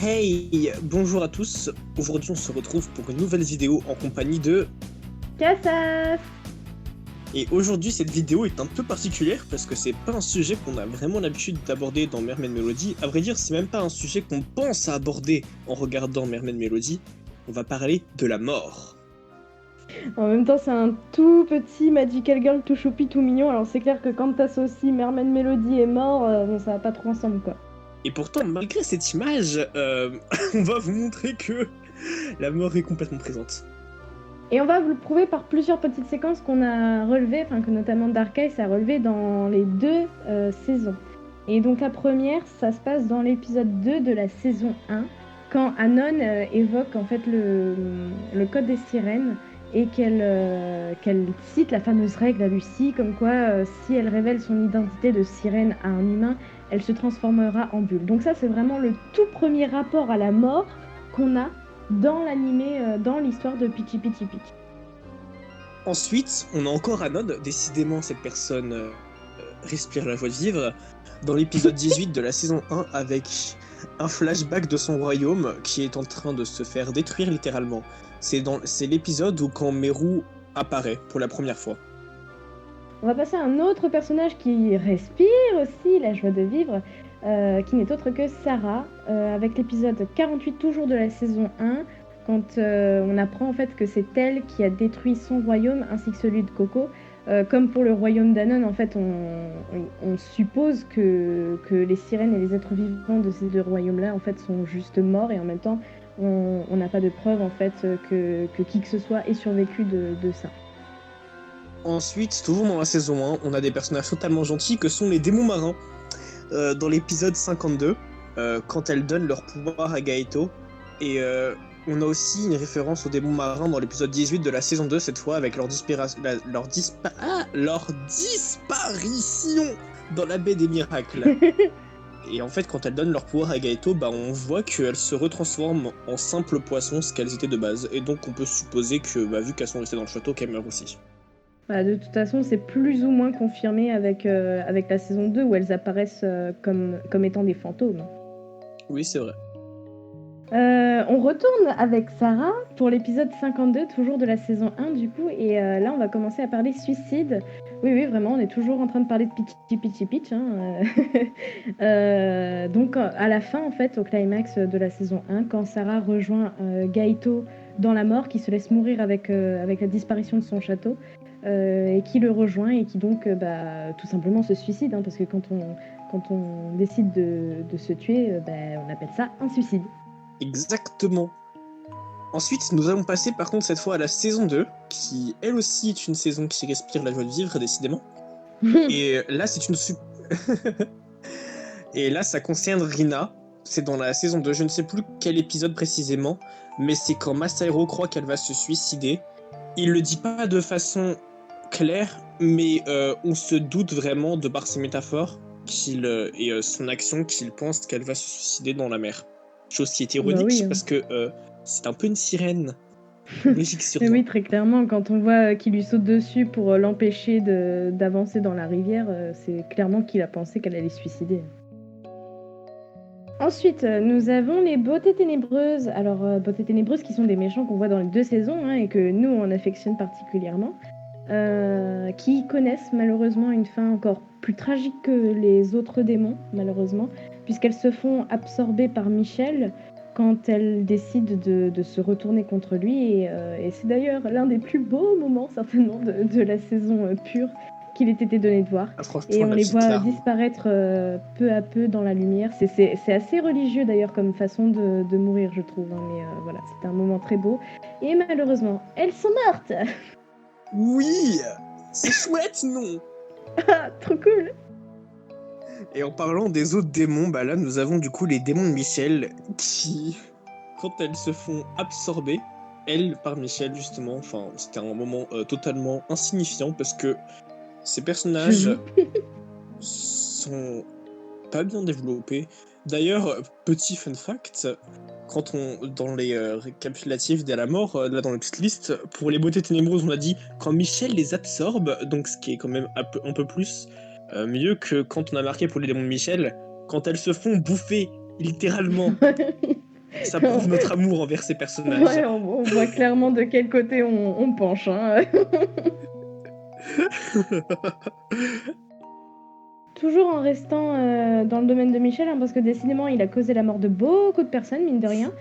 Hey, bonjour à tous. Aujourd'hui, on se retrouve pour une nouvelle vidéo en compagnie de Cassaf. Et aujourd'hui, cette vidéo est un peu particulière parce que c'est pas un sujet qu'on a vraiment l'habitude d'aborder dans Mermaid Melody. À vrai dire, c'est même pas un sujet qu'on pense à aborder en regardant Mermaid Melody. On va parler de la mort. En même temps, c'est un tout petit Magical Girl tout choupi, tout mignon. Alors c'est clair que quand t'associes Mermaid Melody et mort, bon, ça va pas trop ensemble, quoi. Et pourtant, malgré cette image, on va vous montrer que la mort est complètement présente. Et on va vous le prouver par plusieurs petites séquences qu'on a relevées, enfin que notamment Dark Eyes a relevé dans les deux saisons. Et donc la première, ça se passe dans l'épisode 2 de la saison 1, quand Anon évoque en fait le code des sirènes et qu'elle cite la fameuse règle à Lucie, comme quoi si elle révèle son identité de sirène à un humain, elle se transformera en bulle. Donc ça, c'est vraiment le tout premier rapport à la mort qu'on a dans l'animé, dans l'histoire de Pichi Pichi Pichi. Ensuite, on a encore Anon. Décidément, cette personne respire la joie de vivre. Dans l'épisode 18 de la saison 1, avec un flashback de son royaume qui est en train de se faire détruire littéralement. C'est l'épisode où quand Meru apparaît pour la première fois. On va passer à un autre personnage qui respire aussi la joie de vivre, qui n'est autre que Sarah, avec l'épisode 48 toujours de la saison 1, quand on apprend en fait que c'est elle qui a détruit son royaume ainsi que celui de Coco. Comme pour le royaume d'Anon, en fait, on suppose que les sirènes et les êtres vivants de ces deux royaumes-là en fait, sont juste morts, et en même temps, on n'a pas de preuve en fait, que qui que ce soit ait survécu de ça. Ensuite, toujours dans la saison 1, on a des personnages totalement gentils que sont les démons marins. Dans l'épisode 52, quand elles donnent leur pouvoir à Gaëto. Et on a aussi une référence aux démons marins dans l'épisode 18 de la saison 2, cette fois avec leur disparition dans la baie des miracles. Et en fait, quand elles donnent leur pouvoir à Gaëto, on voit qu'elles se retransforment en simples poissons, ce qu'elles étaient de base. Et donc on peut supposer que, vu qu'elles sont restées dans le château, qu'elles meurent aussi. De toute façon, c'est plus ou moins confirmé avec la saison 2 où elles apparaissent comme étant des fantômes. Oui, c'est vrai. On retourne avec Sarah pour l'épisode 52, toujours de la saison 1 du coup, et là on va commencer à parler suicide. Oui, vraiment, on est toujours en train de parler de Pichi Pichi Pitch. Donc à la fin, en fait, au climax de la saison 1, quand Sarah rejoint Gaëto dans la mort, qui se laisse mourir avec la disparition de son château, et qui le rejoint et qui donc tout simplement se suicide, parce que quand on décide de se tuer, on appelle ça un suicide. Exactement. Ensuite, nous allons passer par contre cette fois à la saison 2, qui elle aussi est une saison qui respire la joie de vivre, décidément. Et là, Et là, ça concerne Rina. C'est dans la saison 2, je ne sais plus quel épisode précisément, mais c'est quand Masahiro croit qu'elle va se suicider. Il le dit pas de façon claire, mais on se doute vraiment de par ses métaphores et son action qu'il pense qu'elle va se suicider dans la mer. Chose qui est ironique parce que c'est un peu une sirène. Logique sur oui, très clairement, quand on voit qu'il lui saute dessus pour l'empêcher d'avancer dans la rivière, c'est clairement qu'il a pensé qu'elle allait se suicider. Ensuite, nous avons les beautés ténébreuses. Alors, beautés ténébreuses qui sont des méchants qu'on voit dans les deux saisons, et que nous, on affectionne particulièrement, qui connaissent malheureusement une fin encore plus tragique que les autres démons, malheureusement, puisqu'elles se font absorber par Michel quand elles décident de se retourner contre lui. Et c'est d'ailleurs l'un des plus beaux moments, certainement, de la saison pure qu'il ait été donné de voir. Et on les voit disparaître peu à peu dans la lumière. C'est assez religieux d'ailleurs comme façon de mourir, je trouve. Mais voilà, c'était un moment très beau. Et malheureusement, elles sont mortes. Oui, c'est chouette, non? Ah, trop cool. Et en parlant des autres démons, bah là nous avons du coup les démons de Michel qui, quand elles se font absorber, elles par Michel justement, enfin c'était un moment totalement insignifiant parce que ces personnages sont pas bien développés. D'ailleurs, petit fun fact, quand on dans les récapitulatifs dès la mort, là dans la petite liste, pour les beautés ténébreuses, on a dit quand Michel les absorbe, donc ce qui est quand même un peu plus mieux que quand on a marqué pour les démons de Michel, quand elles se font bouffer littéralement. Ça prouve notre amour envers ces personnages. Ouais, on voit clairement de quel côté on penche. Hein. Toujours en restant dans le domaine de Michel, hein, parce que décidément, il a causé la mort de beaucoup de personnes, mine de rien.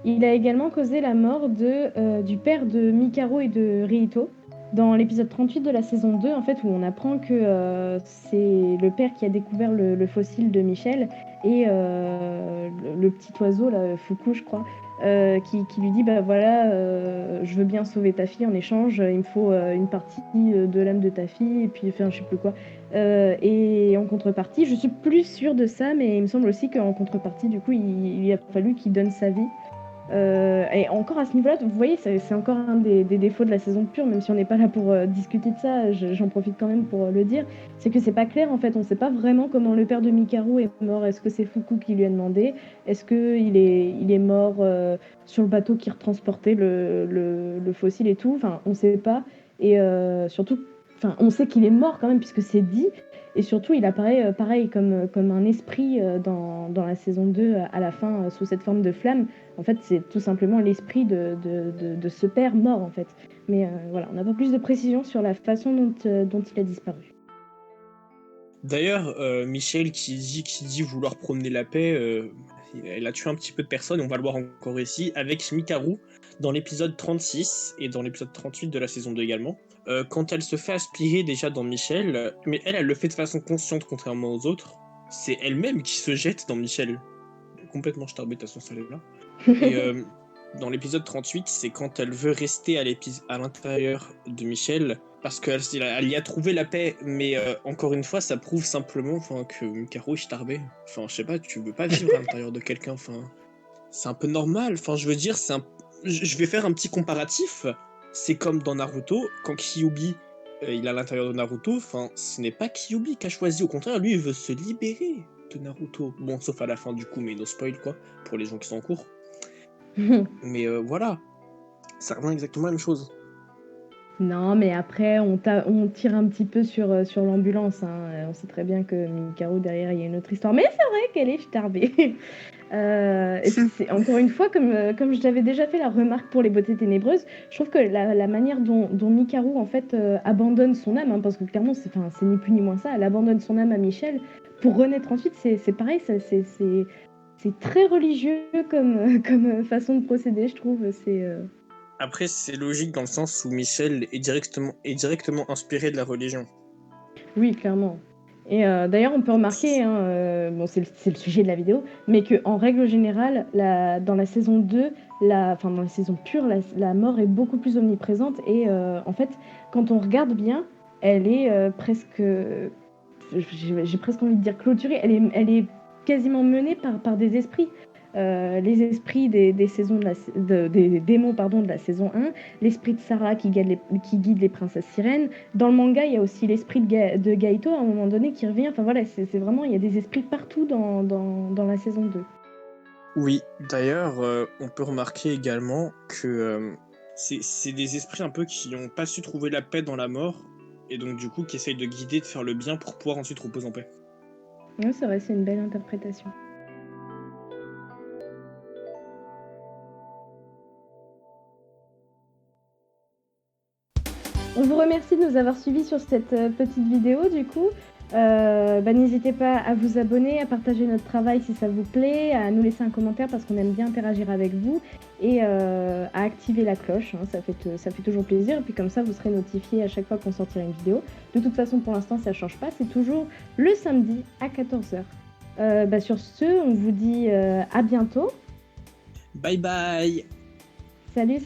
Il a également causé la mort du père de Mikaro et de Rihito. Dans l'épisode 38 de la saison 2, en fait, où on apprend que c'est le père qui a découvert le fossile de Michel et le petit oiseau, là, Fuku, je crois, qui lui dit bah voilà, je veux bien sauver ta fille en échange, il me faut une partie de l'âme de ta fille, et puis enfin, je sais plus quoi. Et en contrepartie, je suis plus sûre de ça, mais il me semble aussi qu'en contrepartie, du coup, il a fallu qu'il donne sa vie. Et encore à ce niveau-là, vous voyez, c'est encore un des défauts de la saison pure, même si on n'est pas là pour discuter de ça, j'en profite quand même pour le dire, c'est que c'est pas clair en fait, on sait pas vraiment comment le père de Mikaru est mort. Est-ce que c'est Fuku qui lui a demandé? Est-ce qu'il est mort sur le bateau qui retransportait le fossile et tout? Enfin, on sait pas. Et surtout, enfin, on sait qu'il est mort quand même, puisque c'est dit. Et surtout, il apparaît pareil comme un esprit dans la saison 2 à la fin, sous cette forme de flamme. En fait, c'est tout simplement l'esprit de ce père mort, en fait. Mais voilà, on n'a pas plus de précision sur la façon dont il a disparu. D'ailleurs, Michel qui dit vouloir promener la paix, elle a tué un petit peu de personnes, on va le voir encore ici, avec Mikaru dans l'épisode 36 et dans l'épisode 38 de la saison 2 également. Quand elle se fait aspirer déjà dans Michel, mais elle le fait de façon consciente contrairement aux autres, c'est elle-même qui se jette dans Michel. Complètement starbée de toute façon, ça là. Et dans l'épisode 38, c'est quand elle veut rester à l'intérieur de Michel, parce qu'elle y a trouvé la paix, mais encore une fois, ça prouve simplement que Mikaru est starbé. Enfin, je sais pas, tu veux pas vivre à l'intérieur de quelqu'un, enfin, c'est un peu normal. Enfin, je veux dire, je vais faire un petit comparatif. C'est comme dans Naruto, quand Kyuubi il est à l'intérieur de Naruto, enfin, ce n'est pas Kyuubi qui a choisi, au contraire, lui, il veut se libérer de Naruto. Bon, sauf à la fin du coup, mais no spoil quoi, pour les gens qui sont en cours. Mais voilà, ça revient exactement la même chose. Non, mais après, on tire un petit peu sur l'ambulance. Hein. On sait très bien que Mikaru, derrière, il y a une autre histoire. Mais c'est vrai qu'elle est starbée. Et puis, c'est, encore une fois, comme je t'avais déjà fait la remarque pour les beautés ténébreuses, je trouve que la manière dont Mikaru, en fait, abandonne son âme, hein, parce que clairement, c'est ni plus ni moins ça, elle abandonne son âme à Michel pour renaître ensuite, c'est pareil, c'est très religieux comme façon de procéder, je trouve. Après, c'est logique dans le sens où Michel est directement inspiré de la religion. Oui, clairement. Et d'ailleurs, on peut remarquer, hein, bon, c'est le sujet de la vidéo, mais qu'en règle générale, dans la saison 2, enfin dans la saison pure, la mort est beaucoup plus omniprésente. Et en fait, quand on regarde bien, elle est presque, j'ai presque envie de dire clôturée, elle est quasiment menée par des esprits. Les esprits des saisons des démons pardon, de la saison 1, l'esprit de Sarah qui guide les princesses sirènes. Dans le manga, il y a aussi l'esprit de Gaito à un moment donné qui revient. Enfin voilà, c'est vraiment, il y a des esprits partout dans la saison 2. Oui, d'ailleurs, on peut remarquer également que c'est des esprits un peu qui n'ont pas su trouver la paix dans la mort, et donc du coup qui essayent de guider, de faire le bien pour pouvoir ensuite reposer en paix. Ouais, c'est vrai, c'est une belle interprétation. On vous remercie de nous avoir suivis sur cette petite vidéo du coup. N'hésitez pas à vous abonner, à partager notre travail si ça vous plaît, à nous laisser un commentaire parce qu'on aime bien interagir avec vous et à activer la cloche, hein, ça fait toujours plaisir et puis comme ça vous serez notifié à chaque fois qu'on sortira une vidéo. De toute façon pour l'instant ça change pas, c'est toujours le samedi à 14h. Sur ce, on vous dit à bientôt. Bye bye. Salut.